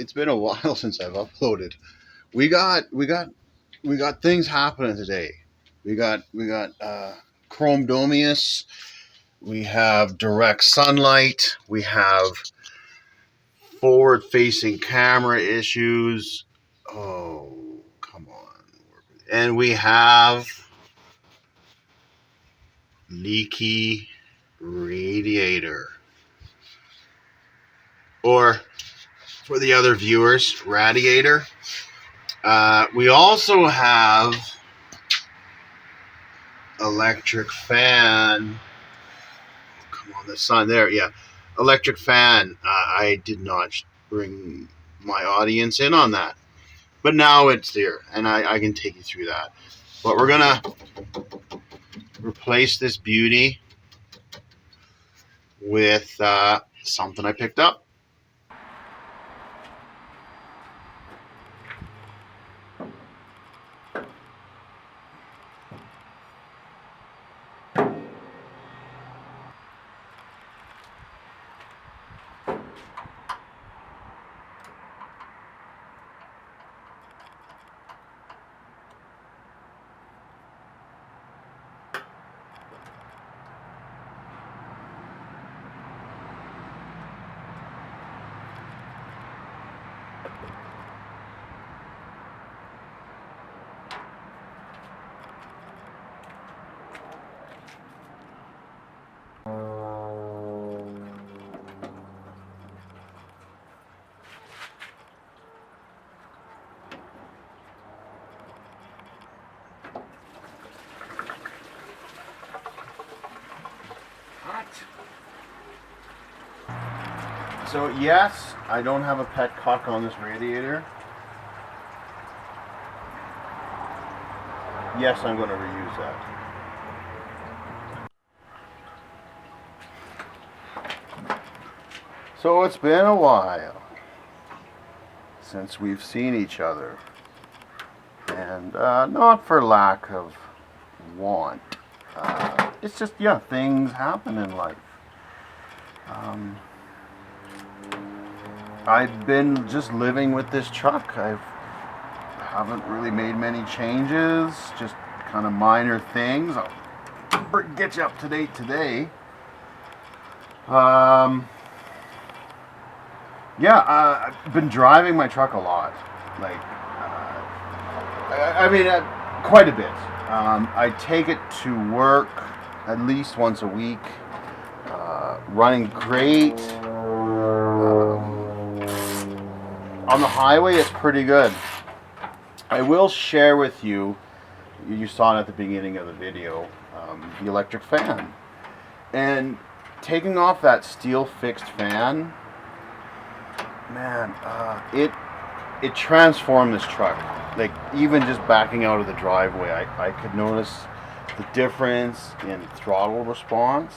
it's been a while since I've uploaded. We got things happening today. We got chromodomius. We have direct sunlight. We have forward-facing camera issues. Oh, come on. And we have leaky radiator. Or, for the other viewers, radiator. We also have electric fan. Oh, come on, the sun there. Yeah, electric fan. I did not bring my audience in on that. But now it's there, and I can take you through that. But we're going to replace this beauty with something I picked up. So yes, I don't have a petcock on this radiator. Yes, I'm going to reuse that. So it's been a while since we've seen each other, and not for lack of want. It's just, yeah, things happen in life. I've been just living with this truck. I haven't really made many changes, just kind of minor things. I'll get you up to date today. Yeah, I've been driving my truck a lot. Like, quite a bit. I take it to work at least once a week. Running great. On the highway, it's pretty good. I will share with you, you saw it at the beginning of the video, the electric fan. And taking off that steel fixed fan, man, it transformed this truck. Like, even just backing out of the driveway, I could notice the difference in throttle response.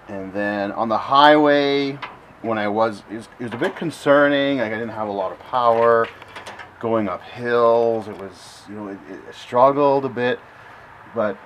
And then on the highway, when it was a bit concerning. Like, I didn't have a lot of power going up hills. It was, it struggled a bit, but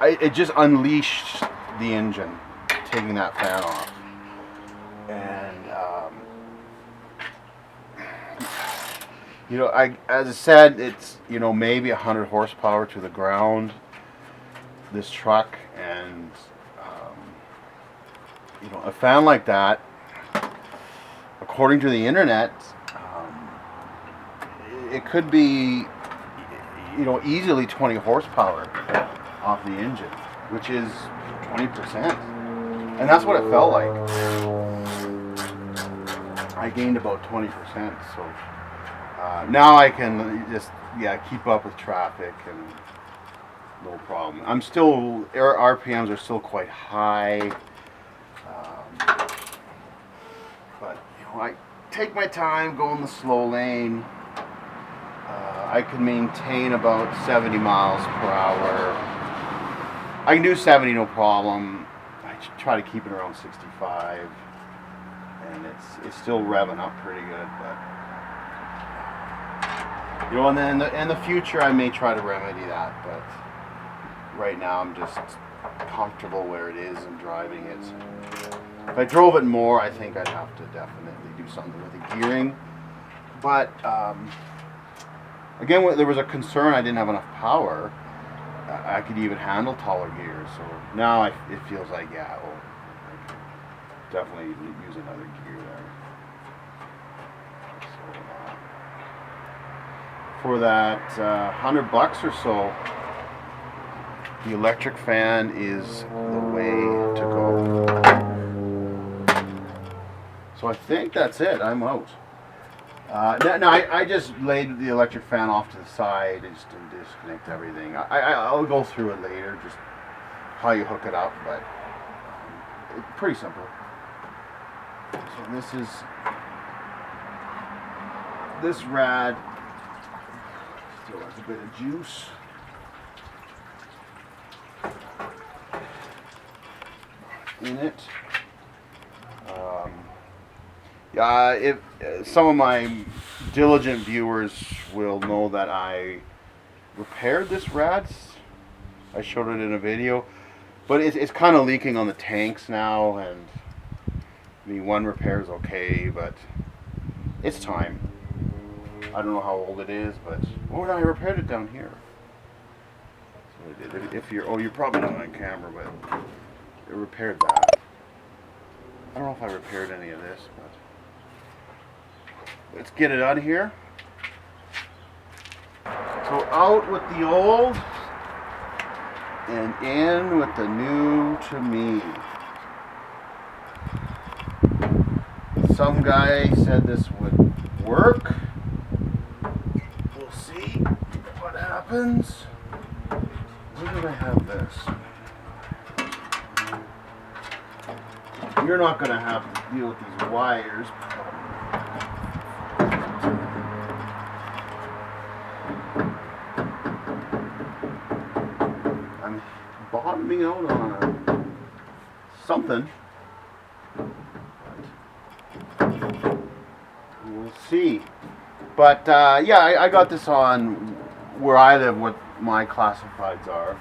it just unleashed the engine, taking that fan off. And as I said, it's maybe 100 horsepower to the ground, this truck, and a fan like that, according to the internet, it could be, easily 20 horsepower off the engine, which is 20%. And that's what it felt like. I gained about 20%, so now I can just, keep up with traffic and no problem. RPMs are still quite high. But I take my time, go in the slow lane. I can maintain about 70 miles per hour. I can do 70, no problem. I try to keep it around 65, and it's still revving up pretty good. But and then in the future, I may try to remedy that. But right now, I'm just comfortable where it is and driving it. If I drove it more, I think I'd have to definitely do something with the gearing. But again, there was a concern I didn't have enough power. I could even handle taller gears. So now it feels like, yeah, well, definitely use another gear there. So, for that $100 or so, the electric fan is the way to go. So I think that's it. I'm out. No, I just laid the electric fan off to the side and just disconnect everything. I'll go through it later, just how you hook it up, but it's pretty simple. So this Rad still has a bit of juice. In it. If some of my diligent viewers will know that I repaired this Rad. I showed it in a video, but it's kind of leaking on the tanks now, and I mean, one repair is okay, but it's time. I don't know how old it is, but I repaired it down here. So I did. If you're probably not on camera, but it repaired that. I don't know if I repaired any of this, but let's get it out of here. So out with the old and in with the new to me. Some guy said this would work. We'll see what happens. Where did I have this? You're not going to have to deal with these wires. I'm bottoming out on something. We'll see. But yeah, I got this on where I live, what my classifieds are.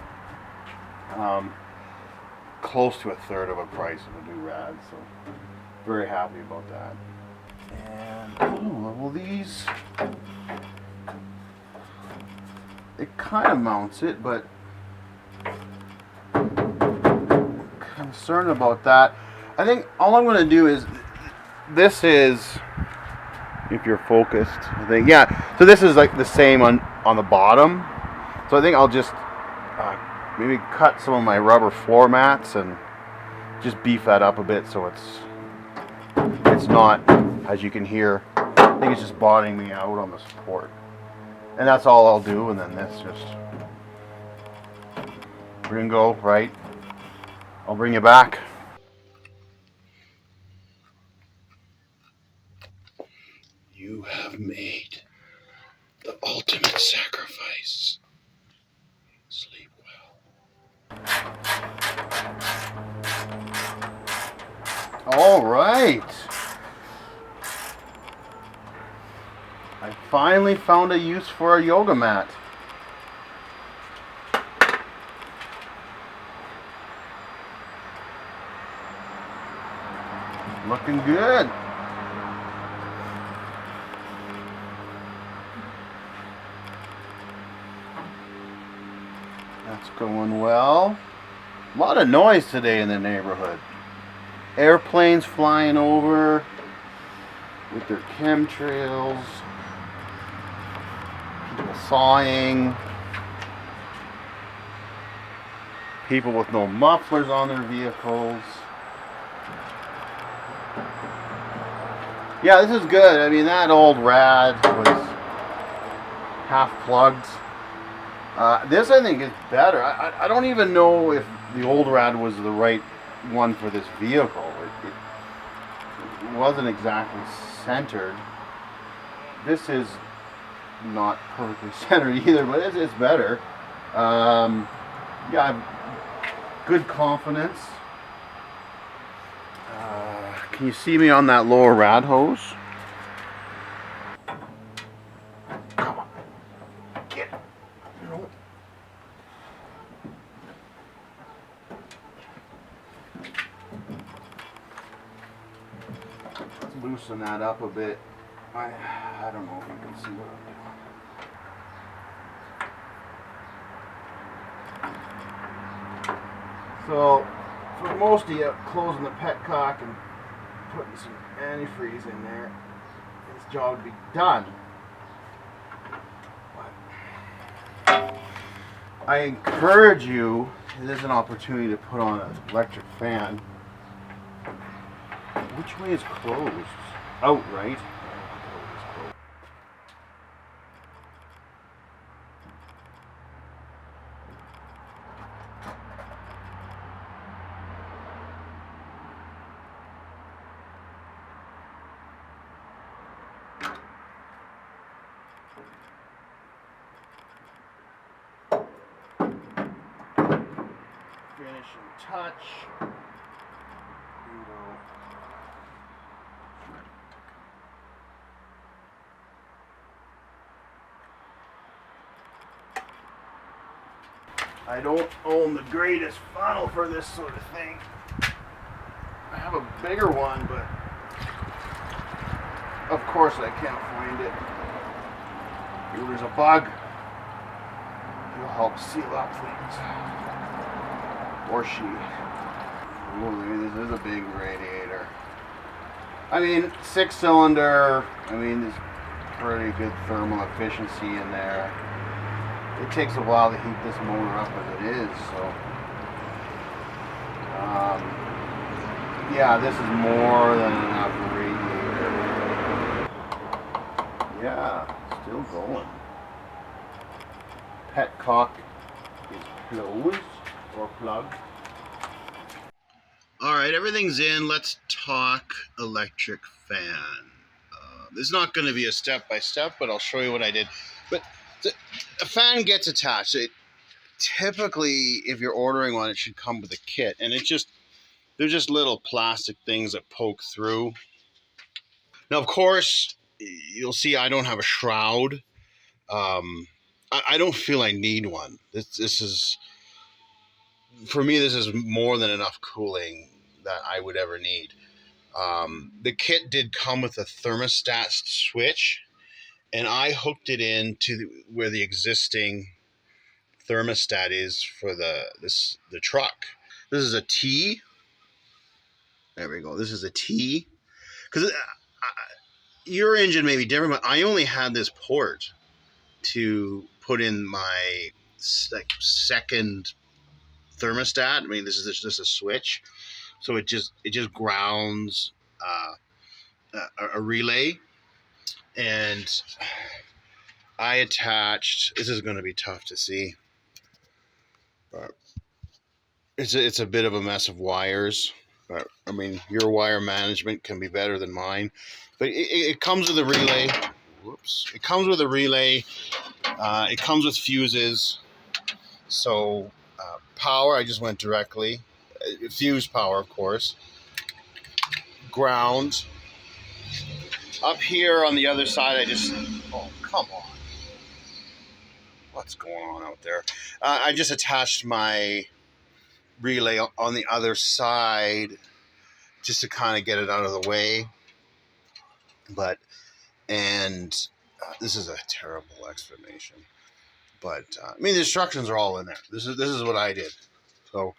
Close to a third of a price of a new Rad, so very happy about that. And well, these, it kind of mounts it, but concerned about that. I think all I'm going to do is, this is, if you're focused, I think, yeah, so this is like the same on the bottom, so I think I'll just maybe cut some of my rubber floor mats and just beef that up a bit so it's not, as you can hear, I think it's just bottoming me out on the support. And that's all I'll do, and then this just, we're gonna go, right? I'll bring you back. You have made the ultimate sacrifice. Sleep well. All right. I finally found a use for a yoga mat. Looking good. That's going well. A lot of noise today in the neighborhood. Airplanes flying over with their chemtrails. People sawing. People with no mufflers on their vehicles. Yeah, this is good. I mean, that old Rad was half plugged. This, I think, is better. I don't even know if the old Rad was the right one for this vehicle. It wasn't exactly centered. This is not perfectly centered either, but it's better. Yeah, I have good confidence. Can you see me on that lower Rad hose? Come on. Get it. loosen that up a bit. I don't know if you can see what I'm doing. So, for most of you, closing the petcock and putting some antifreeze in there, this job would be done. But I encourage you, it is an opportunity to put on an electric fan. Which way is closed? Out, right? Finishing touch. Bingo. I don't own the greatest funnel for this sort of thing. I have a bigger one, but of course I can't find it. Here, there's a bug. It'll help seal up things. Or she. Oh, this is a big radiator. I mean, 6-cylinder. I mean, there's pretty good thermal efficiency in there. It takes a while to heat this motor up as it is, so yeah, this is more than enough radiator. Yeah, still going. Petcock is closed or plugged. Alright, everything's in. Let's talk electric fan. This is not going to be a step-by-step, but I'll show you what I did. But a fan gets attached. It typically, if you're ordering one, it should come with a kit, and they're just little plastic things that poke through. Now, of course, you'll see I don't have a shroud. I don't feel I need one. This is, for me, this is more than enough cooling that I would ever need. The kit did come with a thermostat switch, and I hooked it in to where the existing thermostat is for the truck. This is a T. There we go. This is a T. Because your engine may be different, but I only had this port to put in my second thermostat. I mean, this is just a switch, so it just grounds a relay, and I attached. This is going to be tough to see, but it's a bit of a mess of wires. But I mean, your wire management can be better than mine. But it comes with a relay. Whoops! It comes with a relay. It comes with fuses. So power, I just went directly. Fuse power, of course. Ground. Up here on the other side, I just... Oh, come on. What's going on out there? I just attached my relay on the other side just to kind of get it out of the way. But, and this is a terrible explanation. But, I mean, the instructions are all in there. This is what I did. So,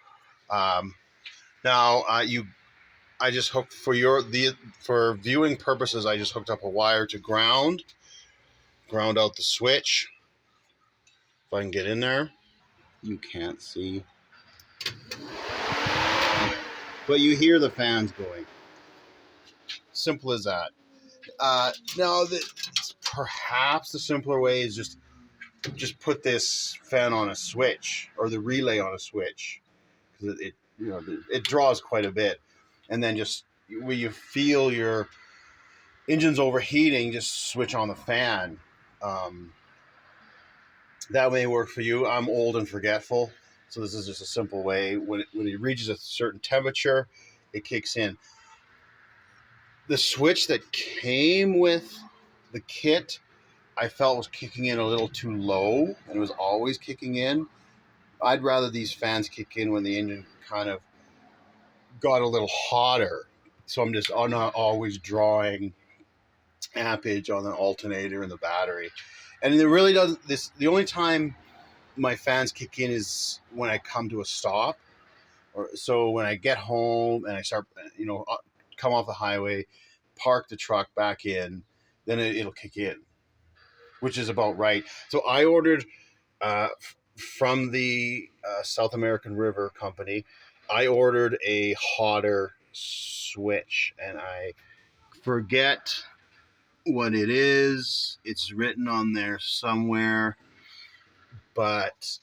now, I just hooked for viewing purposes. I just hooked up a wire to ground out the switch. If I can get in there, you can't see, but you hear the fans going. Simple as that. Now, perhaps the simpler way is just put this fan on a switch, or the relay on a switch, because it draws quite a bit. And then just where you feel your engine's overheating, just switch on the fan. That may work for you. I'm old and forgetful, so this is just a simple way. When it reaches a certain temperature, it kicks in. The switch that came with the kit, I felt was kicking in a little too low, and it was always kicking in. I'd rather these fans kick in when the engine kind of got a little hotter. so I'm not always drawing ampage on the alternator and the battery. And it really doesn't. The only time my fans kick in is when I come to a stop, or so when I get home and I start, come off the highway, park the truck back in, then it'll kick in, which is about right. So I ordered from the South American River Company. I ordered a hotter switch, and I forget what it is. It's written on there somewhere, but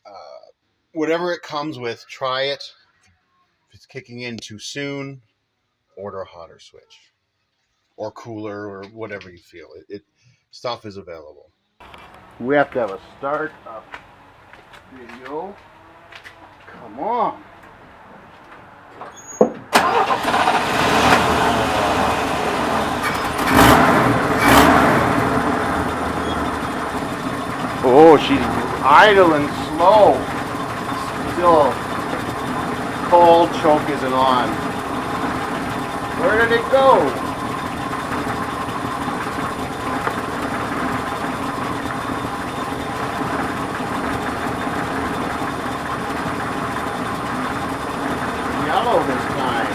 whatever it comes with, try it. If it's kicking in too soon, order a hotter switch or cooler or whatever you feel. Stuff is available. We have to have a start up video. Come on. Oh, she's idling slow. Still, cold choke isn't on. Where did it go? Yellow this time.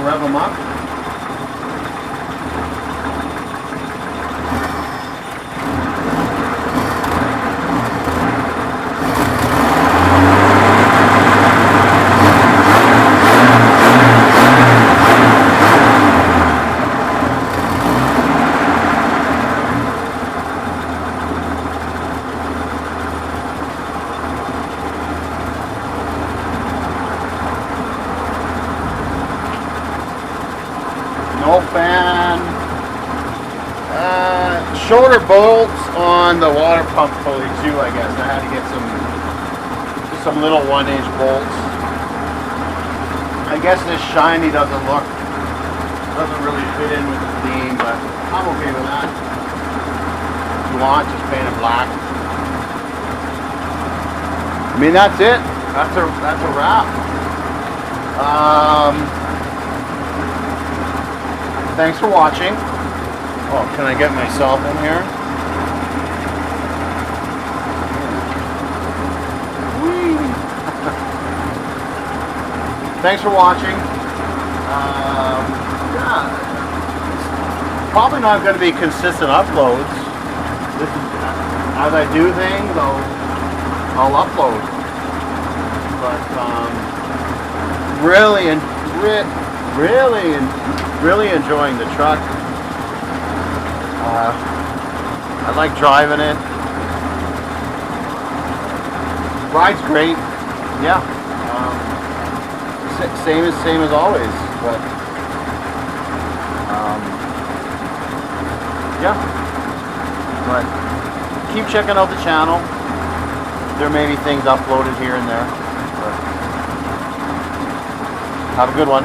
Rev them up. No fan. Shorter bolts on the water pump pulley too, I guess. I had to get some little 1-inch bolts. I guess this shiny doesn't really fit in with the theme, but I'm okay with that. If you want, just paint it black. I mean, that's it. That's a wrap. Thanks for watching. Oh, can I get myself in here? Whee! Thanks for watching. Yeah, it's probably not going to be consistent uploads. As I do things, I'll upload. But really enjoying the truck. I like driving it. Ride's great. Yeah. Same as always. But yeah. But keep checking out the channel. There may be things uploaded here and there. But have a good one.